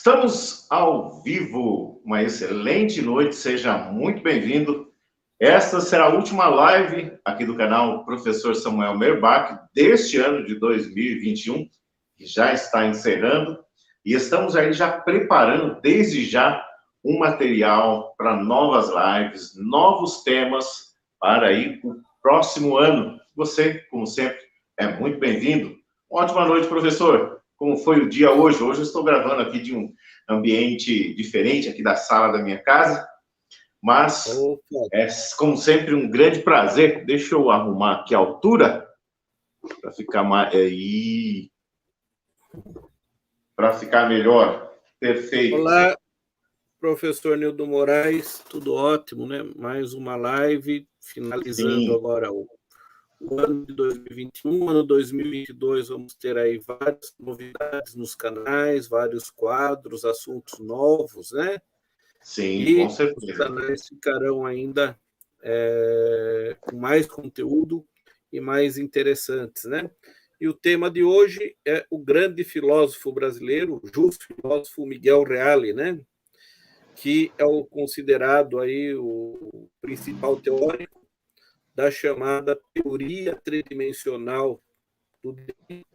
Estamos ao vivo, uma excelente noite, seja muito bem-vindo. Esta será a última live aqui do canal Professor Samuel Merbach deste ano de 2021, que já está encerrando, e estamos aí já preparando desde já um material para novas lives, novos temas para aí o próximo ano. Você, como sempre, é muito bem-vindo. Ótima noite, professor. Como foi o dia hoje? Hoje eu estou gravando aqui de um ambiente diferente, aqui da sala da minha casa, mas é, como sempre, um grande prazer. Deixa eu arrumar aqui a altura para ficar mais... para ficar melhor. Perfeito. Olá, professor Nildo Moraes, tudo ótimo, né? Mais uma live, finalizando agora o ano de 2021, ano 2022, vamos ter aí várias novidades nos canais, vários quadros, assuntos novos, né? Sim, com certeza. Os canais ficarão ainda com mais conteúdo e mais interessantes, né? E o tema de hoje é o grande filósofo brasileiro, o justo filósofo Miguel Reale, né? Que é o considerado aí o principal teórico da chamada teoria tridimensional do direito,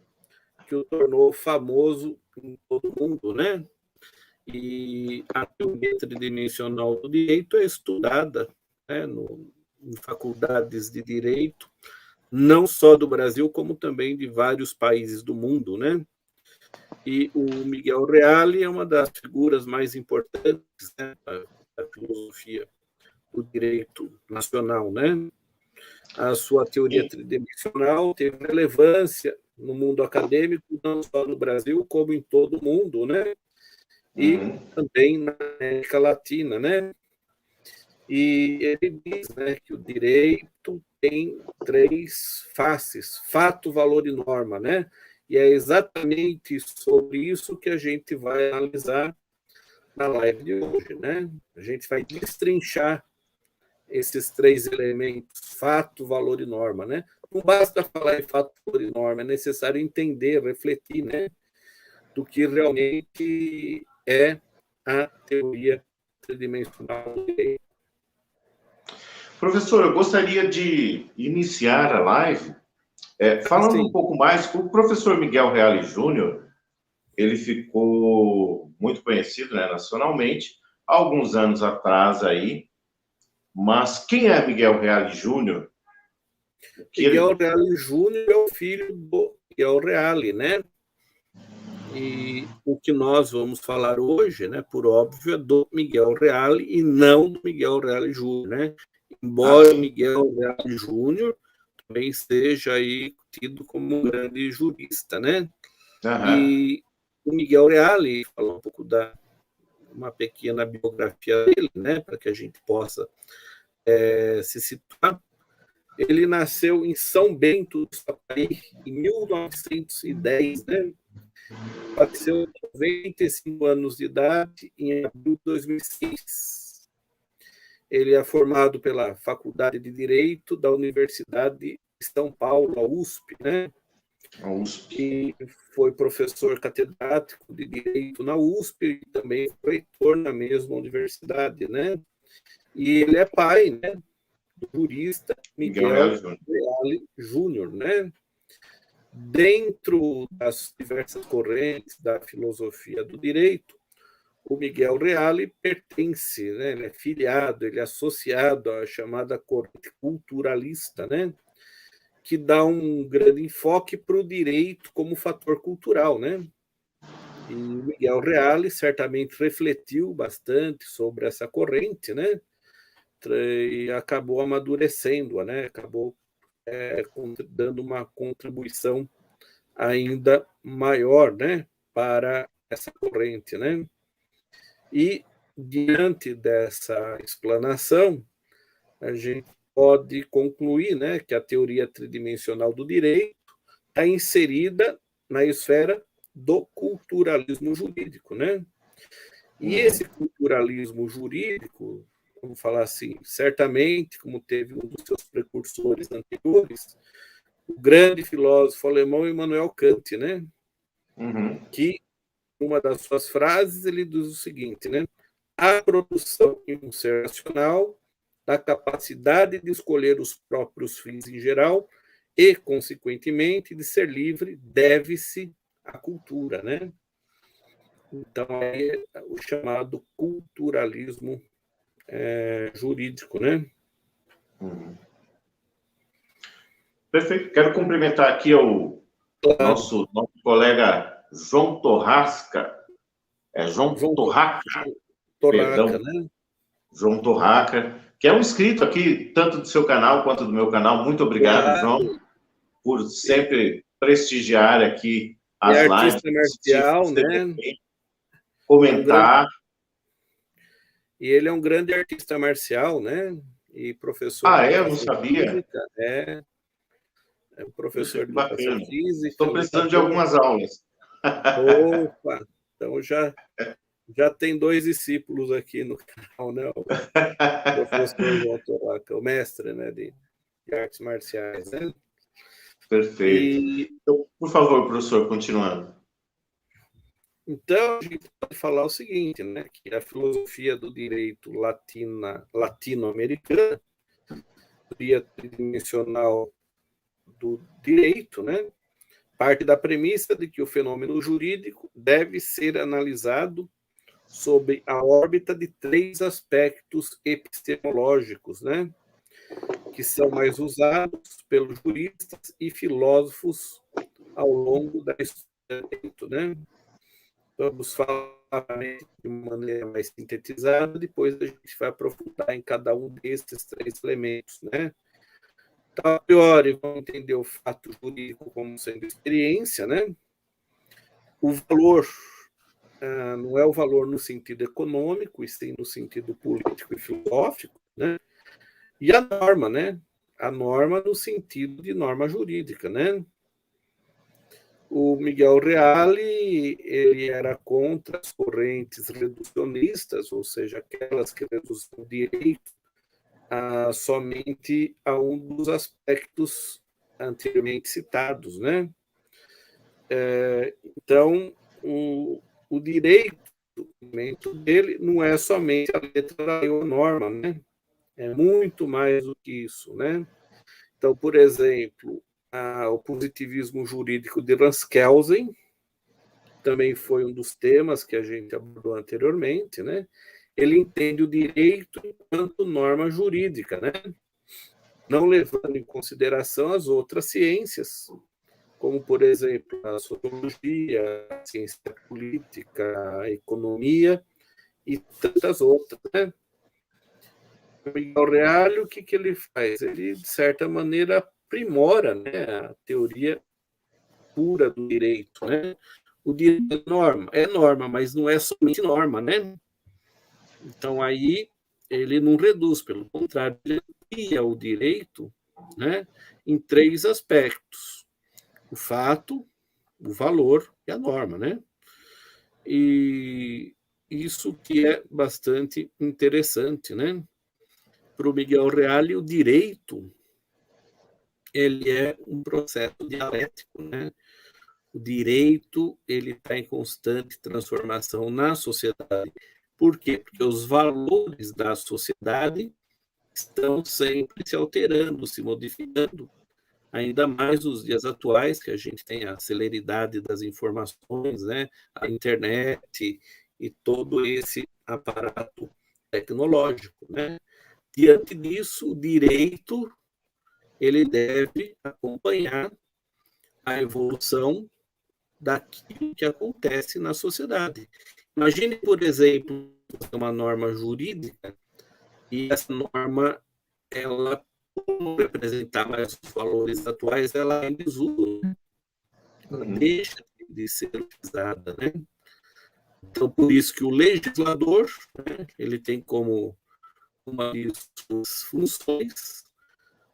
que o tornou famoso em todo o mundo, né? E a teoria tridimensional do direito é estudada, né, em faculdades de direito, não só do Brasil, como também de vários países do mundo, né? E o Miguel Reale é uma das figuras mais importantes, né, da filosofia do direito nacional, né? A sua teoria tridimensional teve relevância no mundo acadêmico, não só no Brasil, como em todo o mundo, né? E também na América Latina, né? E ele diz, né, que o direito tem três faces: fato, valor e norma, né? E é exatamente sobre isso que a gente vai analisar na live de hoje, né? A gente vai destrinchar esses três elementos, fato, valor e norma, né? Não basta falar em fato, valor e norma, é necessário entender, refletir, né, do que realmente é a teoria tridimensional do direito. Professor, eu gostaria de iniciar a live falando um pouco mais. O professor Miguel Reale Júnior, ele ficou muito conhecido, né, nacionalmente, há alguns anos atrás aí. Mas quem é Miguel Reale Júnior? Miguel Reale Júnior é o filho do Miguel Reale, né? E o que nós vamos falar hoje, né, por óbvio, é do Miguel Reale e não do Miguel Reale Júnior, né? Embora o Miguel Reale Júnior também seja aí tido como um grande jurista, né? E o Miguel Reale, falar um pouco uma pequena biografia dele, né, para que a gente possa se situar. Ele nasceu em São Bento do Sapucaí em 1910, né? Faleceu com 95 anos de idade em abril de 2006. Ele é formado pela Faculdade de Direito da Universidade de São Paulo, a USP, né? E foi professor catedrático de Direito na USP e também foi reitor na mesma universidade, né? E ele é pai, né, do jurista Miguel Reale Júnior, né? Dentro das diversas correntes da filosofia do direito, o Miguel Reale pertence, né? Ele é filiado, ele é associado à chamada corrente culturalista, né? Que dá um grande enfoque para o direito como fator cultural, né? E Miguel Reale certamente refletiu bastante sobre essa corrente, né? E acabou amadurecendo-a, né? Acabou dando uma contribuição ainda maior, né, para essa corrente, né? E diante dessa explanação, a gente pode concluir, né, que a teoria tridimensional do direito está inserida na esfera do culturalismo jurídico, né? E esse culturalismo jurídico, vamos falar assim, certamente, como teve um dos seus precursores anteriores, o grande filósofo alemão Immanuel Kant, né? Que uma das suas frases, ele diz o seguinte, né? A produção em um ser racional, da capacidade de escolher os próprios fins em geral e, consequentemente, de ser livre, deve-se à cultura, né? Então, é o chamado culturalismo jurídico, né? Uhum. Perfeito. Quero cumprimentar aqui o nosso colega João Torrasca. É João Torraca, Torraca, perdão. né? João Torraca, que é um inscrito aqui, tanto do seu canal quanto do meu canal. Muito obrigado, João, por sempre prestigiar aqui as lives. Artista marcial, né? Comentar. E ele é um grande artista marcial, né? E professor de educação eu não sabia. Física, é um professor de educação bacana. física. Estou precisando de algumas aulas. Opa! Então já tem 2 discípulos aqui no canal, né? O professor João Torraca, o mestre, né, de artes marciais, né? Perfeito. Então, por favor, professor, continuando. Então, a gente pode falar o seguinte, né, que a filosofia do direito latino-americana, teoria tridimensional do direito, né, parte da premissa de que o fenômeno jurídico deve ser analisado sob a órbita de 3 aspectos epistemológicos, né, que são mais usados pelos juristas e filósofos ao longo da história do direito, né? Vamos falar de uma maneira mais sintetizada, depois a gente vai aprofundar em cada um desses 3 elementos, né? Então, a priori, vamos entender o fato jurídico como sendo experiência, né? O valor não é o valor no sentido econômico, e sim no sentido político e filosófico, né? E a norma, né? A norma no sentido de norma jurídica, né? O Miguel Reale, ele era contra as correntes reducionistas, ou seja, aquelas que reduzem o direito somente a um dos aspectos anteriormente citados, né? Então, o direito dele não é somente a letra da lei ou norma, né? É muito mais do que isso, né? Então, por exemplo, o positivismo jurídico de Ranskelsen também foi um dos temas que a gente abordou anteriormente, né? Ele entende o direito enquanto norma jurídica, né? Não levando em consideração as outras ciências, como, por exemplo, a sociologia, a ciência política, a economia e tantas outras, né? O Miguel Reale, o que ele faz? Ele, de certa maneira, aprimora, né, a teoria pura do direito, né? O direito é norma, mas não é somente norma, né? Então, aí, ele não reduz, pelo contrário, ele amplia o direito, né, em 3 aspectos: o fato, o valor e a norma, né? E isso que é bastante interessante, né? Para o Miguel Reale, o direito ele é um processo dialético, né? O direito ele está em constante transformação na sociedade. Por quê? Porque os valores da sociedade estão sempre se alterando, se modificando, ainda mais nos dias atuais, que a gente tem a celeridade das informações, né? A internet e todo esse aparato tecnológico, né? Diante disso, o direito ele deve acompanhar a evolução daquilo que acontece na sociedade. Imagine, por exemplo, uma norma jurídica e essa norma, ela, por representar mais os valores atuais, ela é em desuso, né? Ela deixa de ser utilizada, né? Então, por isso que o legislador, né, ele tem como uma de suas funções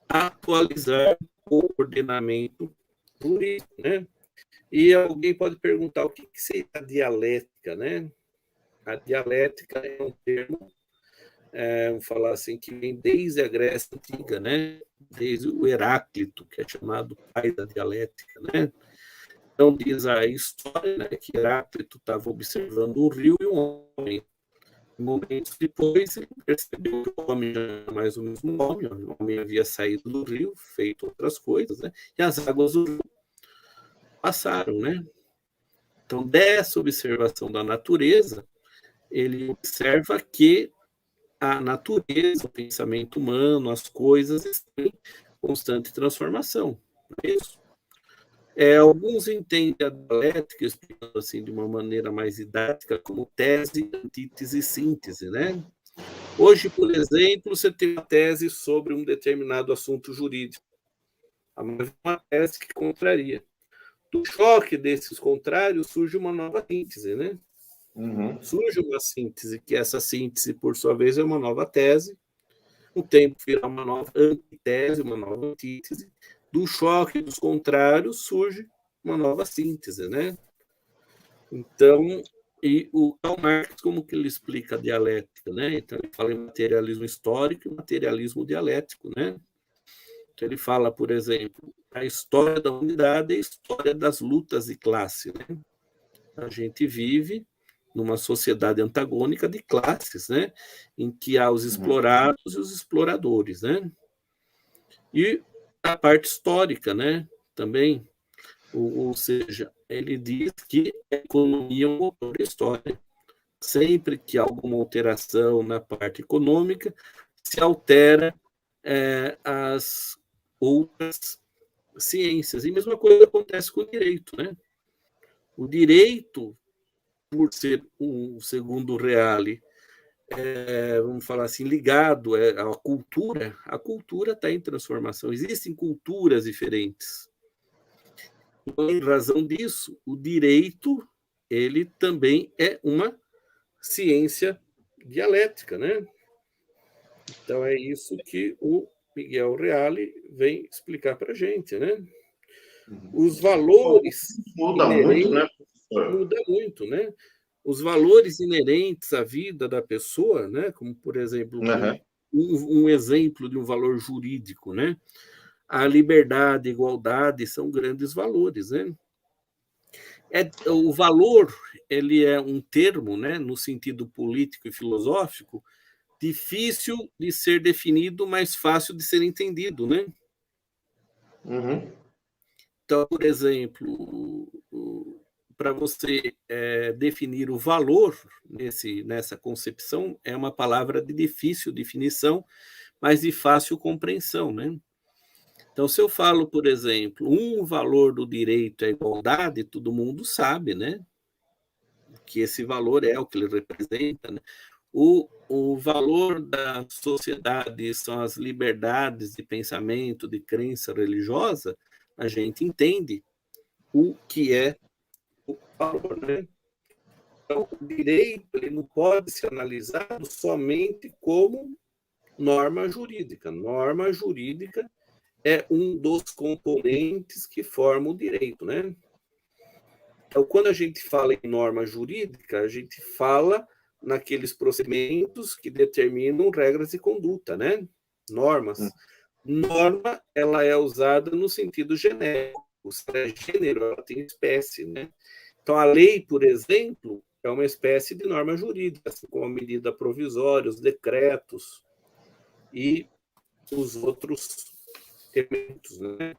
atualizar o ordenamento jurídico, né? E alguém pode perguntar o que seria a dialética, né? A dialética é um termo, vamos falar assim, que vem desde a Grécia Antiga, né? Desde o Heráclito, que é chamado pai da dialética, né? Então, diz a história, né, que Heráclito estava observando um rio e um homem. Momentos depois, ele percebeu que o homem já não era mais o mesmo homem, o homem havia saído do rio, feito outras coisas, né, e as águas do rio passaram, né? Então, dessa observação da natureza, ele observa que a natureza, o pensamento humano, as coisas estão em constante transformação. Não é isso? Alguns entendem a dialética, explicando assim de uma maneira mais didática, como tese, antítese e síntese, né? Hoje, por exemplo, você tem uma tese sobre um determinado assunto jurídico. Mas uma tese que contraria. Do choque desses contrários surge uma nova síntese, né? Uhum. Surge uma síntese, que essa síntese, por sua vez, é uma nova tese. O tempo virá uma nova antitese, uma nova antítese. Do choque dos contrários surge uma nova síntese, né? Então, e o Karl Marx, como que ele explica a dialética, né? Então, ele fala em materialismo histórico e materialismo dialético, né? Então, ele fala, por exemplo, a história da humanidade é a história das lutas de classe, né? A gente vive numa sociedade antagônica de classes, né? Em que há os explorados e os exploradores, né? E a parte histórica, né? Também, ou seja, ele diz que a economia é um motor da história. Sempre que há alguma alteração na parte econômica, se altera as outras ciências. E a mesma coisa acontece com o direito, né? O direito, por ser segundo o Reale, vamos falar assim, ligado à cultura, a cultura está em transformação. Existem culturas diferentes. Em razão disso, o direito ele também é uma ciência dialética, né? Então é isso que o Miguel Reale vem explicar para a gente, né? Os valores muda muito, né, professor? Muda muito, né? Os valores inerentes à vida da pessoa, né? Como por exemplo um exemplo de um valor jurídico, né? A liberdade, a igualdade são grandes valores, né? O valor ele é um termo, né? No sentido político e filosófico, difícil de ser definido, mas fácil de ser entendido, né? Uhum. Então, por exemplo, para você definir o valor nessa concepção, é uma palavra de difícil definição, mas de fácil compreensão, né? Então, se eu falo, por exemplo, um valor do direito é a igualdade, todo mundo sabe, né? Que esse valor é o que ele representa, né? O valor da sociedade são as liberdades de pensamento, de crença religiosa, a gente entende o que é o valor, né? Então, o direito ele não pode ser analisado somente como norma jurídica. Norma jurídica é um dos componentes que forma o direito, né? Então, quando a gente fala em norma jurídica, a gente fala naqueles procedimentos que determinam regras de conduta, né? Normas. Norma, ela é usada no sentido genérico. Se é gênero, ela tem espécie, né? Então, a lei, por exemplo, é uma espécie de norma jurídica, assim como a medida provisória, os decretos e os outros elementos, né?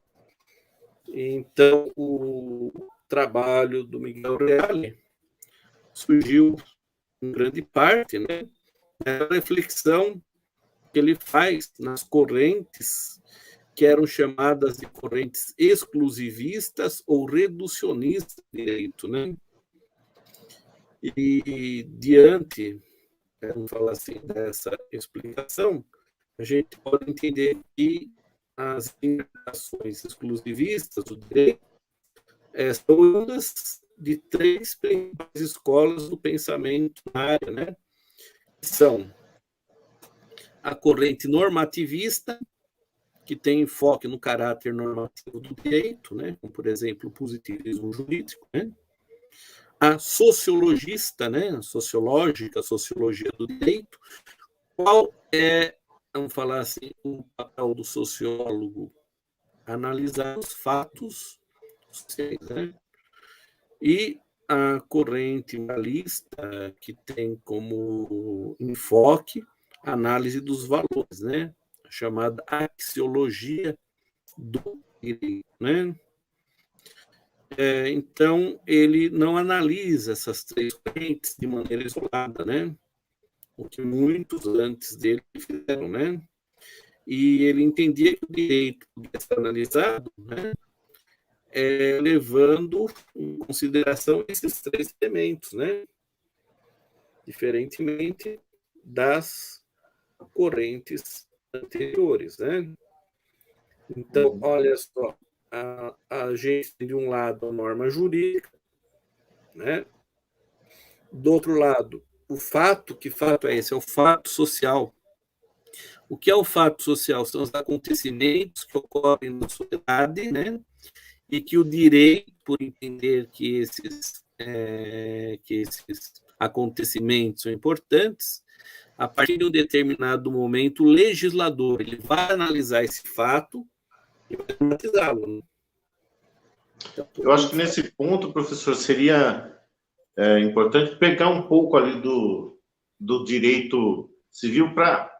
Então, o trabalho do Miguel Reale surgiu, em grande parte, né, da reflexão que ele faz nas correntes que eram chamadas de correntes exclusivistas ou reducionistas de direito, né? E diante, vamos falar assim, dessa explicação, a gente pode entender que as interpretações exclusivistas do direito são uma de três principais escolas do pensamento na área, né? São a corrente normativista, que tem enfoque no caráter normativo do direito, né? Como, por exemplo, o positivismo jurídico, né? A sociologista, né? A sociológica, a sociologia do direito. Qual é, vamos falar assim, o papel do sociólogo? Analisar os fatos sociais, né? e a corrente moralista, que tem como enfoque a análise dos valores, né? A chamada axiologia do direito, né? Então, ele não analisa essas três correntes de maneira isolada, né? O que muitos antes dele fizeram, né? E ele entendia que o direito podia ser analisado, né? Levando em consideração esses três elementos, né? Diferentemente das correntes anteriores, né? Então, olha só, a gente tem de um lado a norma jurídica, né? Do outro lado, o fato, que fato é esse? É o fato social. O que é o fato social? São os acontecimentos que ocorrem na sociedade, né? E que o direito, por entender que esses acontecimentos são importantes, a partir de um determinado momento, o legislador ele vai analisar esse fato e vai analisá-lo. Né? Eu acho que nesse ponto, professor, seria importante pegar um pouco ali do direito civil para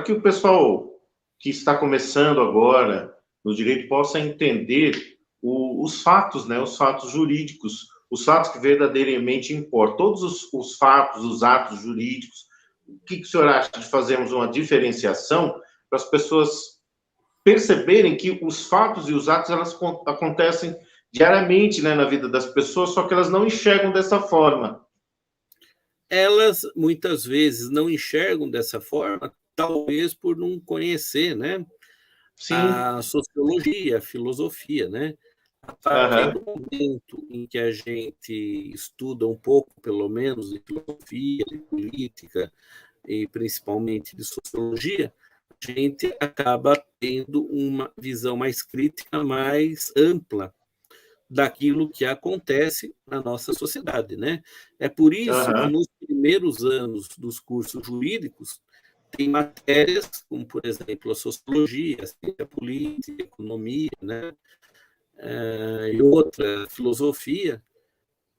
que o pessoal que está começando agora no direito possa entender os fatos, né, os fatos jurídicos, os fatos que verdadeiramente importam, todos os fatos, os atos jurídicos. O que o senhor acha de fazermos uma diferenciação para as pessoas perceberem que os fatos e os atos elas acontecem diariamente, né, na vida das pessoas, só que elas não enxergam dessa forma. Elas muitas vezes não enxergam dessa forma, talvez por não conhecer, né, Sim. a sociologia, a filosofia, né? A partir do momento em que a gente estuda um pouco, pelo menos, de filosofia, de política e principalmente de sociologia, a gente acaba tendo uma visão mais crítica, mais ampla daquilo que acontece na nossa sociedade, né? É por isso que nos primeiros anos dos cursos jurídicos tem matérias como, por exemplo, a sociologia, a ciência política, a economia, né? E outra, filosofia,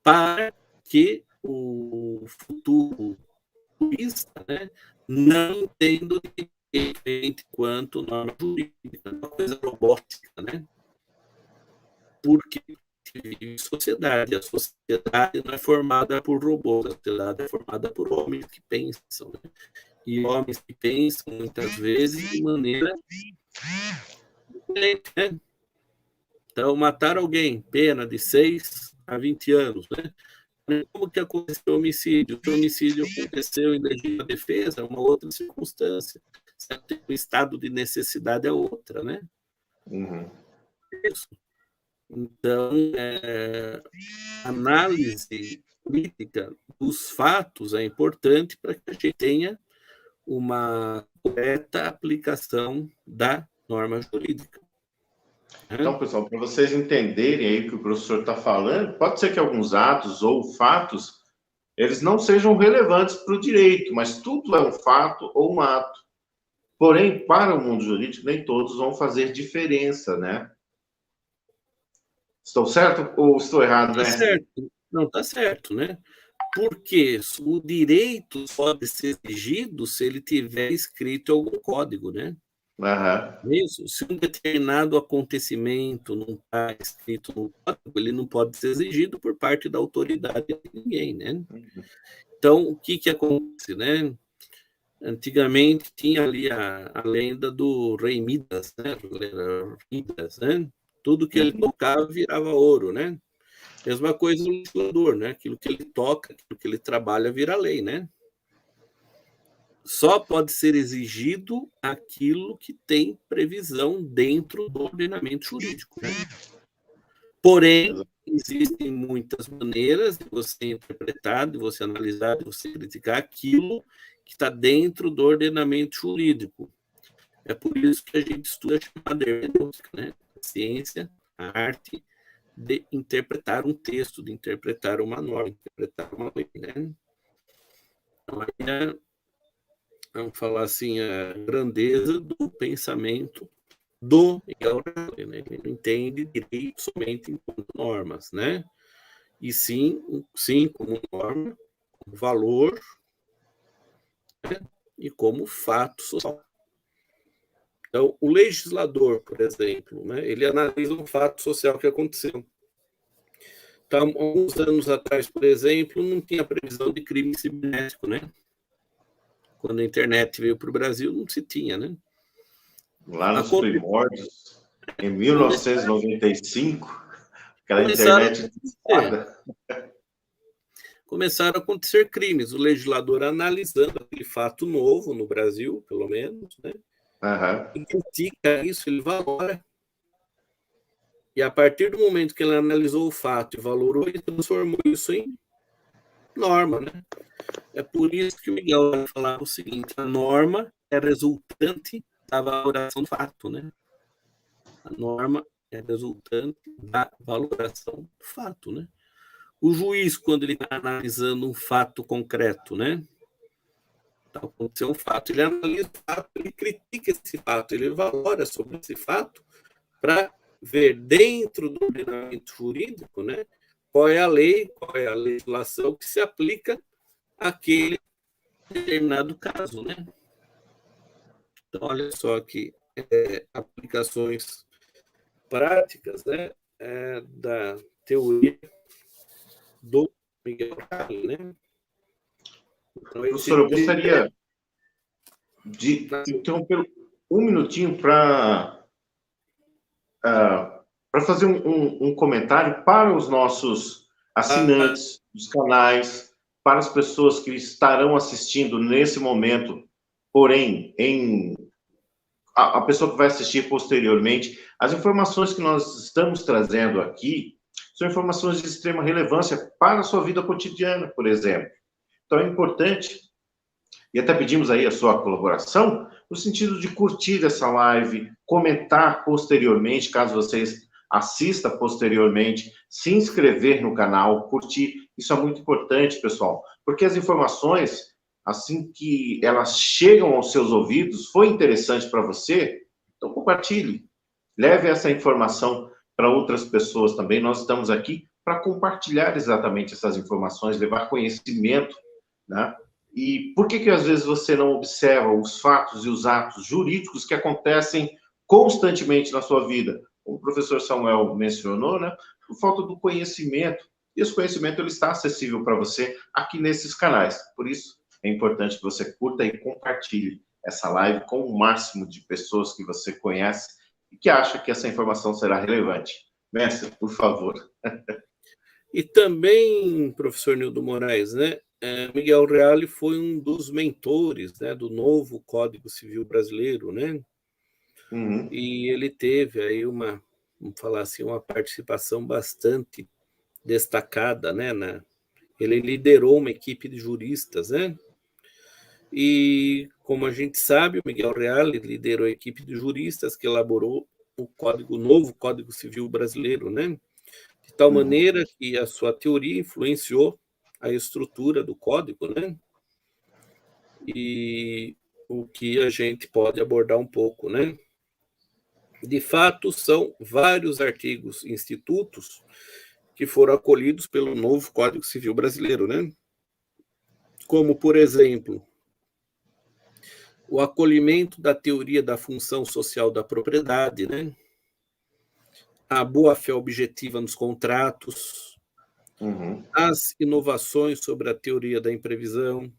para que o futuro jurista, né, não tendo diferente quanto norma jurídica, uma coisa robótica, né? Porque vive em sociedade. A sociedade não é formada por robôs, a sociedade é formada por homens que pensam. Né? E homens que pensam, muitas vezes, de maneira diferente. Né? Então, matar alguém, pena de 6 a 20 anos. Né? Como que aconteceu o homicídio? Se o homicídio aconteceu em legítima defesa, é uma outra circunstância. O estado de necessidade é outra, né? Uhum. Isso. Então, análise crítica dos fatos é importante para que a gente tenha uma correta aplicação da norma jurídica. Então, pessoal, para vocês entenderem aí o que o professor está falando, pode ser que alguns atos ou fatos eles não sejam relevantes para o direito, mas tudo é um fato ou um ato. Porém, para o mundo jurídico, nem todos vão fazer diferença, né? Estou certo ou estou errado, Está né? certo. Não, está certo, né? Porque o direito pode ser exigido se ele tiver escrito em algum código, né? Uhum. Isso. Se um determinado acontecimento não está escrito no código, ele não pode ser exigido por parte da autoridade de ninguém, né? Então, o que acontece, né? Antigamente tinha ali a lenda do rei Midas, né? Midas, né? Tudo que ele tocava virava ouro, né? Mesma coisa no legislador, né? Aquilo que ele toca, aquilo que ele trabalha vira lei, né? Só pode ser exigido aquilo que tem previsão dentro do ordenamento jurídico, né? Porém, existem muitas maneiras de você interpretar, de você analisar, de você criticar aquilo que está dentro do ordenamento jurídico. É por isso que a gente estuda a chamada hermenêutica, né? A ciência, a arte de interpretar um texto, de interpretar uma norma, de interpretar uma lei, né? Então, vamos falar assim, a grandeza do pensamento do Miguel Reale, né? Ele não entende direito somente enquanto normas, né? E sim como norma, como valor, né? E como fato social. Então, o legislador, por exemplo, né? Ele analisa um fato social que aconteceu. Então, alguns anos atrás, por exemplo, não tinha previsão de crime cibernético, né? Quando a internet veio para o Brasil, não se tinha, né? Lá nos primórdios, em 1995, aquela começaram internet disparada. Começaram a acontecer crimes. O legislador analisando aquele fato novo no Brasil, pelo menos, né? E critica isso, ele valora. E a partir do momento que ele analisou o fato e valorou, ele transformou isso em norma, né? É por isso que o Miguel vai falar o seguinte: a norma é resultante da valoração do fato, né? A norma é resultante da valoração do fato, né? O juiz, quando ele está analisando um fato concreto, né? Então, aconteceu um fato, ele analisa o fato, ele critica esse fato, ele valora sobre esse fato para ver dentro do ordenamento jurídico, né? Qual é a lei, qual é a legislação que se aplica àquele determinado caso, né? Então, olha só aqui, aplicações práticas, né, da teoria do Miguel Reale, né? Então, Professor, eu gostaria de interromper um minutinho para fazer um comentário para os nossos assinantes dos canais, para as pessoas que estarão assistindo nesse momento, porém, a pessoa que vai assistir posteriormente. As informações que nós estamos trazendo aqui são informações de extrema relevância para a sua vida cotidiana, por exemplo. Então, é importante, e até pedimos aí a sua colaboração, no sentido de curtir essa live, comentar posteriormente, caso vocês assista posteriormente, se inscrever no canal, curtir. Isso é muito importante, pessoal, porque as informações, assim que elas chegam aos seus ouvidos, foi interessante para você, então compartilhe. Leve essa informação para outras pessoas também. Nós estamos aqui para compartilhar exatamente essas informações, levar conhecimento, né? E por que às vezes você não observa os fatos e os atos jurídicos que acontecem constantemente na sua vida? Como o professor Samuel mencionou, né? Por falta do conhecimento. E esse conhecimento ele está acessível para você aqui nesses canais. Por isso, é importante que você curta e compartilhe essa live com o máximo de pessoas que você conhece e que acha que essa informação será relevante. Mestre, por favor. E também, professor Nildo Moraes, né? Miguel Reale foi um dos mentores, né, do novo Código Civil Brasileiro, né? Uhum. E ele teve aí vamos falar assim, uma participação bastante destacada, né? Ele liderou uma equipe de juristas, né? E, como a gente sabe, o Miguel Reale liderou a equipe de juristas que elaborou o novo Código Civil Brasileiro, né? De tal maneira que a sua teoria influenciou a estrutura do código, né? E o que a gente pode abordar um pouco, né? De fato, são vários artigos, institutos, que foram acolhidos pelo novo Código Civil Brasileiro, né? Como, por exemplo, o acolhimento da teoria da função social da propriedade, né? A boa-fé objetiva nos contratos, as inovações sobre a teoria da imprevisão,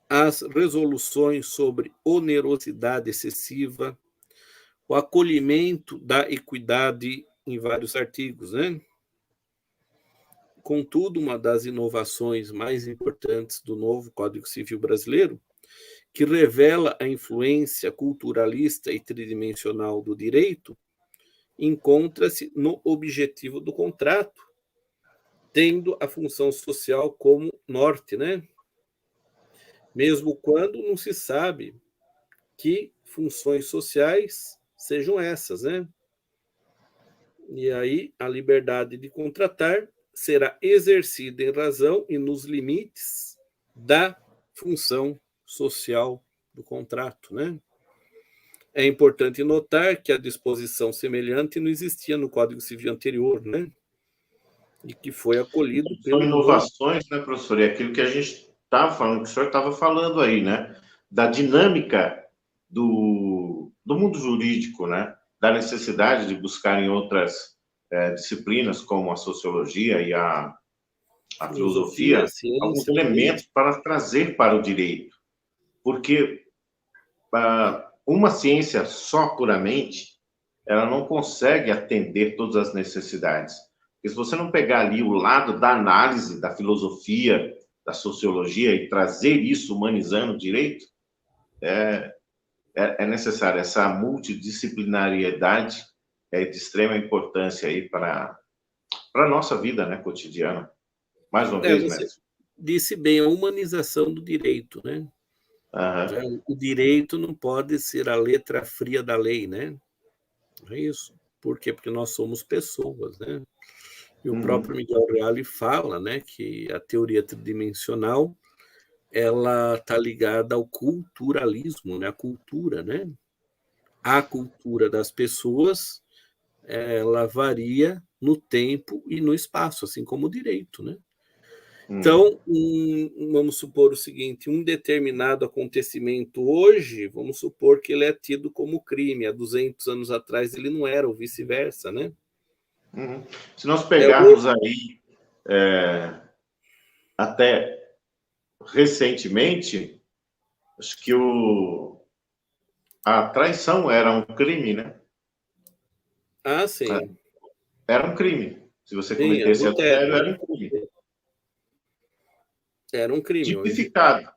as resoluções sobre onerosidade excessiva, o acolhimento da equidade em vários artigos, né? Contudo, uma das inovações mais importantes do novo Código Civil Brasileiro, que revela a influência culturalista e tridimensional do direito, encontra-se no objetivo do contrato, tendo a função social como norte, né? Mesmo quando não se sabe que funções sociais sejam essas, né? E aí a liberdade de contratar será exercida em razão e nos limites da função social do contrato, né? É importante notar que a disposição semelhante não existia no Código Civil anterior, né? E que foi acolhido São pelo novo. inovações, né, professor? E aquilo que a gente estava falando, que o senhor estava falando aí, né? Da dinâmica do mundo jurídico, né? Da necessidade de buscar em outras disciplinas, como a sociologia e a filosofia, alguns ciência, elementos para trazer para o direito. Porque uma ciência só puramente, ela não consegue atender todas as necessidades. Porque se você não pegar ali o lado da análise, da filosofia, da sociologia e trazer isso humanizando o direito, é necessário. Essa multidisciplinariedade é de extrema importância aí para a nossa vida, né, cotidiana. Mais uma vez, você mestre. disse bem, a humanização do direito, né? Uhum. O direito não pode ser a letra fria da lei, né? É isso. Por quê? Porque nós somos pessoas, né? E o próprio Miguel Reale fala, né, que a teoria tridimensional ela está ligada ao culturalismo, né? A cultura, né? A cultura das pessoas ela varia no tempo e no espaço, assim como o direito, né? Então, vamos supor o seguinte, um determinado acontecimento hoje, vamos supor que ele é tido como crime, há 200 anos atrás ele não era, ou vice-versa, né? Se nós pegarmos aí até recentemente, acho que a traição era um crime, né? Ah, sim. Era um crime. Se você Sim, cometesse adultério, né? era um crime. Era um crime hoje. Tipificado.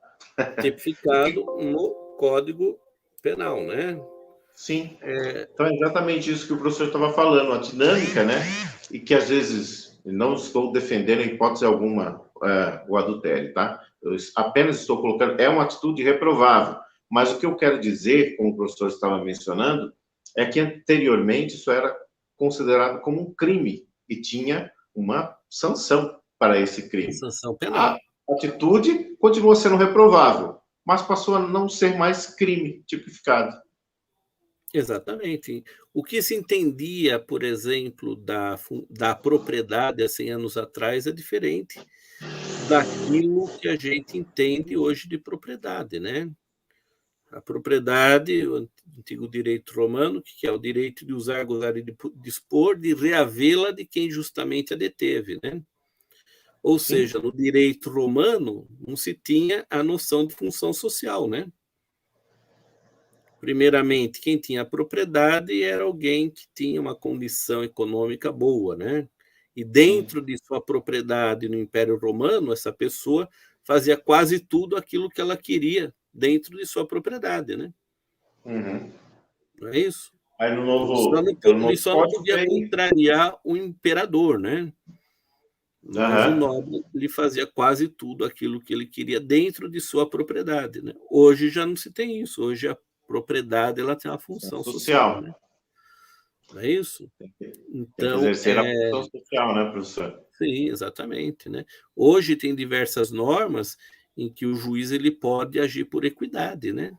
Tipificado no Código Penal, né? Sim. Então é exatamente isso que o professor estava falando, a dinâmica, né? E que às vezes, não estou defendendo em hipótese alguma o adultério, tá? Eu apenas estou colocando, é uma atitude reprovável. Mas o que eu quero dizer, como o professor estava mencionando, é que anteriormente isso era considerado como um crime e tinha uma sanção para esse crime. Sanção penal. A atitude continua sendo reprovável, mas passou a não ser mais crime tipificado. Exatamente. O que se entendia, por exemplo, da propriedade há 100 anos atrás é diferente daquilo que a gente entende hoje de propriedade, né? A propriedade, o antigo direito romano, que é o direito de usar, gozar e dispor, de reavê-la de quem justamente a deteve, né? Ou seja, no direito romano não se tinha a noção de função social, né? Primeiramente, quem tinha propriedade era alguém que tinha uma condição econômica boa, né? E dentro de sua propriedade no Império Romano, essa pessoa fazia quase tudo aquilo que ela queria dentro de sua propriedade, né? Não é isso? Aí no Ele só não podia contrariar o imperador, né? Mas o nobre ele fazia quase tudo aquilo que ele queria dentro de sua propriedade, né? Hoje já não se tem isso. Hoje a propriedade ela tem uma função social, né? Não é isso? Então, tem que exercer a função social, né, professor? Sim, exatamente, né? Hoje tem diversas normas em que o juiz ele pode agir por equidade, né?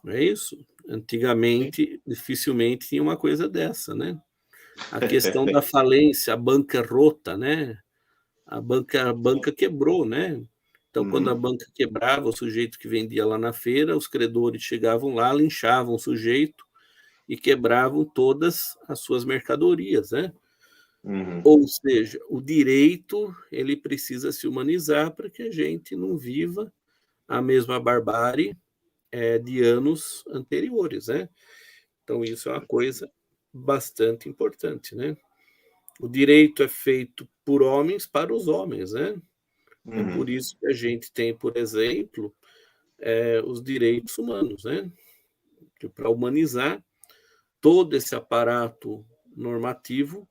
Não é isso? Antigamente, dificilmente tinha uma coisa dessa, né? A questão da falência, a bancarrota, né? A banca quebrou, né? Então, quando a banca quebrava, o sujeito que vendia lá na feira, os credores chegavam lá, linchavam o sujeito e quebravam todas as suas mercadorias, né? Ou seja, o direito ele precisa se humanizar para que a gente não viva a mesma barbárie de anos anteriores, né? Então, isso é uma coisa bastante importante, né? O direito é feito por homens para os homens, né? É por isso que a gente tem, por exemplo, os direitos humanos, né? Para humanizar todo esse aparato normativo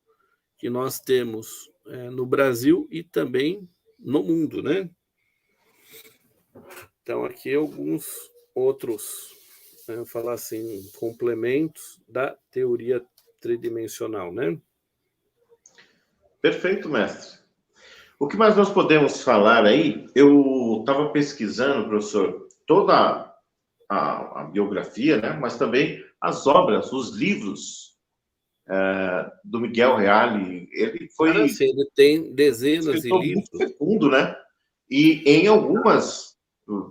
que nós temos no Brasil e também no mundo, né? Então, aqui alguns outros, falar assim, complementos da teoria tridimensional, né? Perfeito, mestre. O que mais nós podemos falar aí? Eu estava pesquisando, professor, toda a biografia, né? Mas também as obras, os livros do Miguel Reale. Ele foi sim, ele tem um dezenas de escritor muito livros. fecundo, né? E em algumas,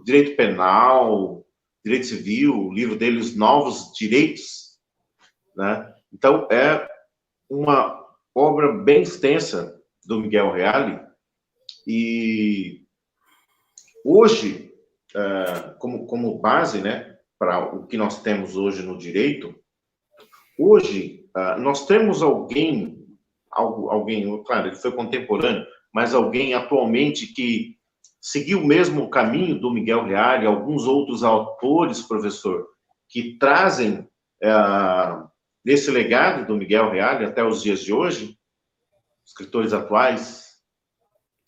direito penal, direito civil, o livro dele, Os Novos Direitos, né? Então, é uma obra bem extensa do Miguel Reale. E hoje, como base, né, para o que nós temos hoje no direito, hoje nós temos alguém, claro, ele foi contemporâneo, mas alguém atualmente que seguiu o mesmo caminho do Miguel Reale, alguns outros autores, professor, que trazem esse legado do Miguel Reale até os dias de hoje, escritores atuais.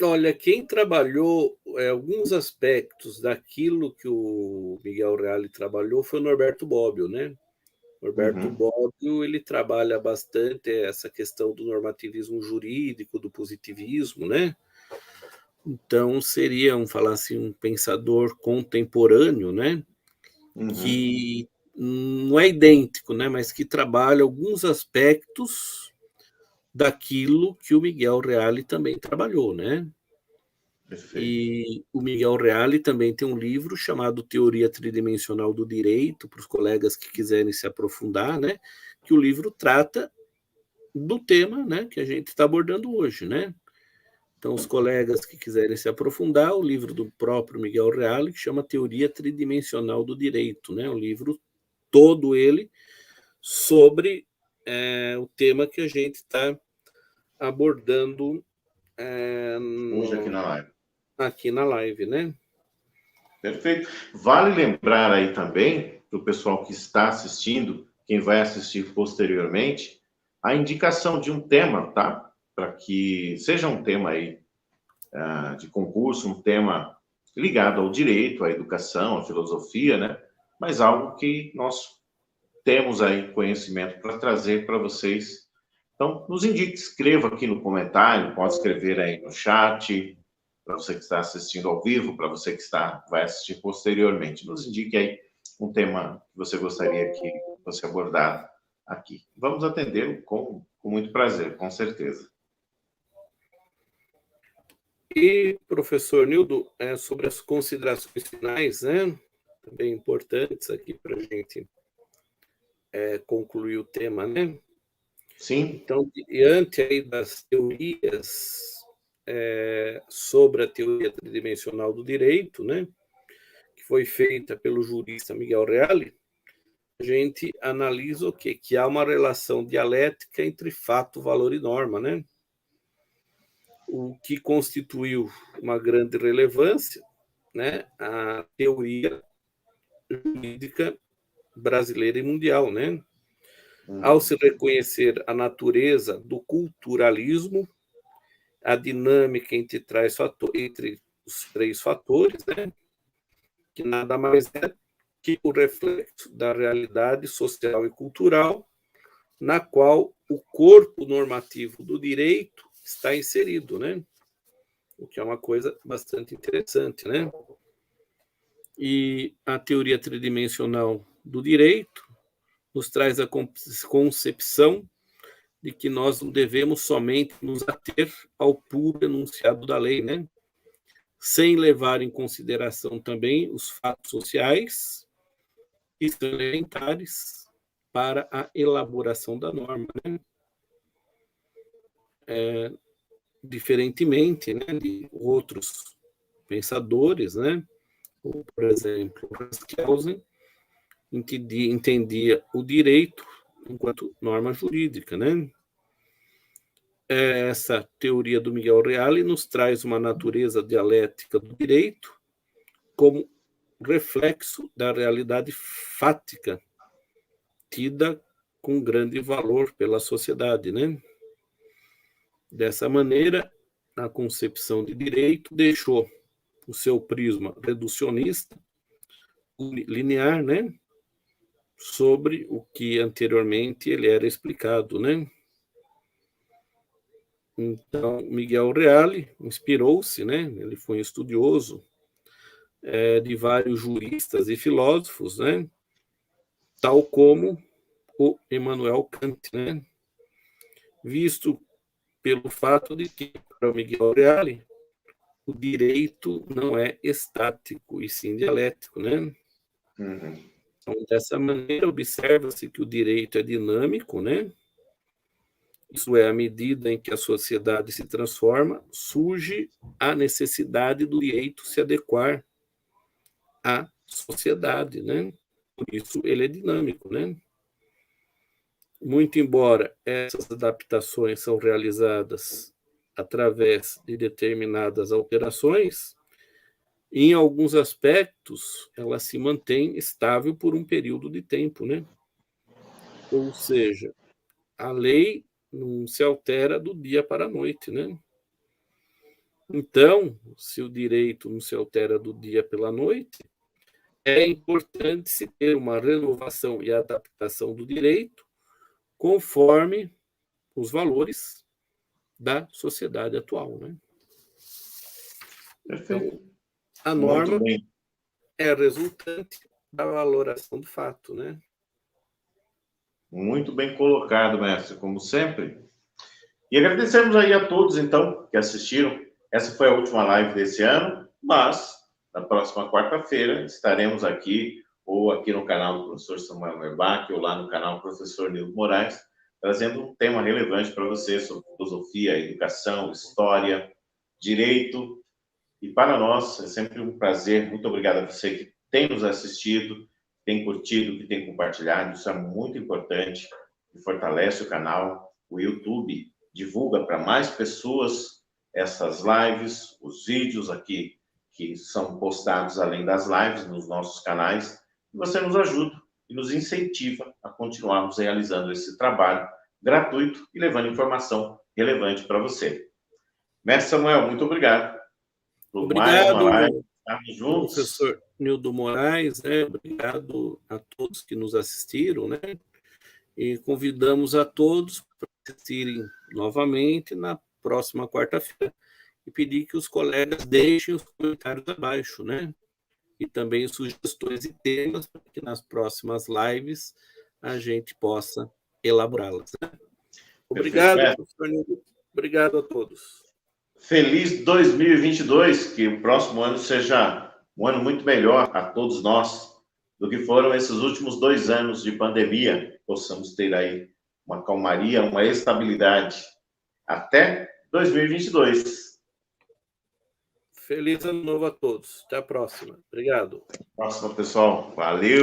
Olha, quem trabalhou alguns aspectos daquilo que o Miguel Reale trabalhou foi o Norberto Bobbio, né? Norberto Uhum. Bobbio, ele trabalha bastante essa questão do normativismo jurídico, do positivismo, né? Então, seria, vamos falar assim, um pensador contemporâneo, né? Uhum. Que não é idêntico, né? Mas que trabalha alguns aspectos daquilo que o Miguel Reale também trabalhou, né? Perfeito. E o Miguel Reale também tem um livro chamado Teoria Tridimensional do Direito, para os colegas que quiserem se aprofundar, né? Que o livro trata do tema, né, que a gente está abordando hoje, né? Então, os colegas que quiserem se aprofundar, o livro do próprio Miguel Reale, que chama Teoria Tridimensional do Direito, né? O livro todo ele sobre o tema que a gente está abordando Hoje aqui na live. aqui na live, né? Perfeito. Vale lembrar aí também, para o pessoal que está assistindo, quem vai assistir posteriormente, a indicação de um tema, tá? Para que seja um tema aí de concurso, um tema ligado ao direito, à educação, à filosofia, né? Mas algo que nós temos aí conhecimento para trazer para vocês. Então, nos indique, escreva aqui no comentário, pode escrever aí no chat, para você que está assistindo ao vivo, para você que vai assistir posteriormente. Nos indique aí um tema que você gostaria que fosse abordado aqui. Vamos atendê-lo com muito prazer, com certeza. E, professor Nildo, sobre as considerações finais, né? Também importantes aqui para a gente concluir o tema, né? Sim. Então, diante aí das teorias sobre a teoria tridimensional do direito, né? Que foi feita pelo jurista Miguel Reale, a gente analisa o quê? Que há uma relação dialética entre fato, valor e norma, né? O que constituiu uma grande relevância, né? A teoria jurídica brasileira e mundial, né? Ao se reconhecer a natureza do culturalismo, a dinâmica entre os três fatores, né? Que nada mais é que o reflexo da realidade social e cultural na qual o corpo normativo do direito está inserido, né? O que é uma coisa bastante interessante, né? E a teoria tridimensional do direito nos traz a concepção de que nós não devemos somente nos ater ao puro enunciado da lei, né? Sem levar em consideração também os fatos sociais que são elementares para a elaboração da norma, né? Diferentemente, né, de outros pensadores, né? Como, por exemplo, Raskelsen entendia o direito enquanto norma jurídica, né? Essa teoria do Miguel Reale nos traz uma natureza dialética do direito como reflexo da realidade fática tida com grande valor pela sociedade, né? Dessa maneira, a concepção de direito deixou o seu prisma reducionista, linear, né? Sobre o que anteriormente ele era explicado, né? Então, Miguel Reale inspirou-se, né? Ele foi um estudioso de vários juristas e filósofos, né? Tal como o Immanuel Kant, né? Visto pelo fato de que, para o Miguel Reale, o direito não é estático, e sim dialético, né? Então, dessa maneira, observa-se que o direito é dinâmico, né? Isso é, à medida em que a sociedade se transforma, surge a necessidade do direito se adequar à sociedade, né? Por isso ele é dinâmico, né? Muito embora essas adaptações são realizadas através de determinadas alterações, em alguns aspectos ela se mantém estável por um período de tempo, né? Ou seja, a lei não se altera do dia para a noite, né? Então, se o direito não se altera do dia pela noite, é importante se ter uma renovação e adaptação do direito conforme os valores da sociedade atual, né? Perfeito. Então, a Muito norma bem. é resultante da valoração do fato, né? Muito bem colocado, mestre, como sempre. E agradecemos aí a todos, então, que assistiram. Essa foi a última live desse ano, mas na próxima quarta-feira estaremos aqui, ou aqui no canal do professor Samuel Merbach, ou lá no canal do professor Nildo Moraes, trazendo um tema relevante para você sobre filosofia, educação, história, direito. E para nós é sempre um prazer. Muito obrigado a você que tem nos assistido, tem curtido, que tem compartilhado. Isso é muito importante e fortalece o canal. O YouTube divulga para mais pessoas essas lives, os vídeos aqui que são postados além das lives nos nossos canais. E você nos ajuda e nos incentiva a continuarmos realizando esse trabalho gratuito e levando informação relevante para você. Mestre Samuel, muito obrigado por mais uma live. Obrigado, Estamos juntos. professor Nildo Moraes, né? Obrigado a todos que nos assistiram, né? E convidamos a todos para assistirem novamente na próxima quarta-feira e pedir que os colegas deixem os comentários abaixo, né? E também sugestões e temas para que nas próximas lives a gente possa elaborá-las, né? Obrigado, professor Nildo. Obrigado a todos. Feliz 2022, que o próximo ano seja um ano muito melhor a todos nós do que foram esses últimos 2 anos de pandemia. Possamos ter aí uma calmaria, uma estabilidade até 2022. Feliz ano novo a todos. Até a próxima. Obrigado. Próximo, pessoal. Valeu.